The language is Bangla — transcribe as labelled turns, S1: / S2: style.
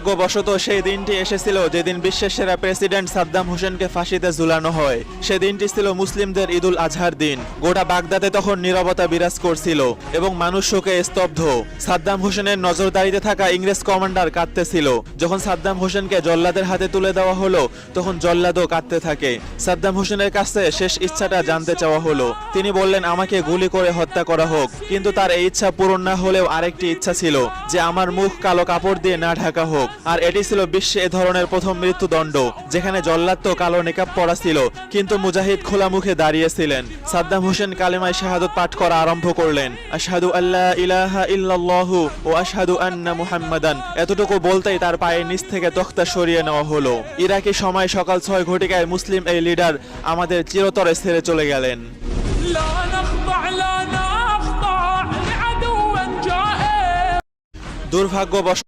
S1: দুর্ভাগ্যবশত সেই দিনটি এসেছিল যেদিন বিশ্বের সেরা প্রেসিডেন্ট সাদ্দাম হোসেনকে ফাঁসিতে ঝুলানো হয়। সেদিনটি ছিল মুসলিমদের ঈদুল আজহার দিন। গোটা বাগদাদে তখন নীরবতা বিরাজ করছিল এবং মানুষ শোকে স্তব্ধ। সাদ্দাম হোসেনের নজরদারিতে থাকা ইংরেজ কমান্ডার কাঁদতেছিল। যখন সাদ্দাম হোসেনকে জল্লাদের হাতে তুলে দেওয়া হলো তখন জল্লাদও কাঁদতে থাকে। সাদ্দাম হোসেনের কাছে শেষ ইচ্ছাটা জানতে চাওয়া হলো। তিনি বললেন, আমাকে গুলি করে হত্যা করা হোক, কিন্তু তার এই ইচ্ছা পূরণ না হলেও আরেকটি ইচ্ছা ছিল যে আমার মুখ কালো কাপড় দিয়ে না ঢাকা হোক। আর এটি ছিল বিশ্বে এ ধরনের প্রথম মৃত্যুদণ্ড, যেখানে জল্লাদ তো কালো নেকাব পরা ছিল কিন্তু মুজাহিদ খোলা মুখে দাঁড়িয়েছিলেন। সাদ্দাম হোসেন কালেমায় শাহাদত পাঠ করা আরম্ভ করলেন। আশহাদু আল্লা ইলাহা ইল্লাল্লাহু ও আশহাদু আন্না মুহাম্মাদান। এতটুকু বলতেই তার পায়ের নিচ থেকে তখতা সরিয়ে নেওয়া হলো। ইরাকি সময় সকাল 6 ঘটিকায় মুসলিম এই লিডার আমাদের চিরতরে ছেড়ে চলে গেলেন। দুর্ভাগ্যবশত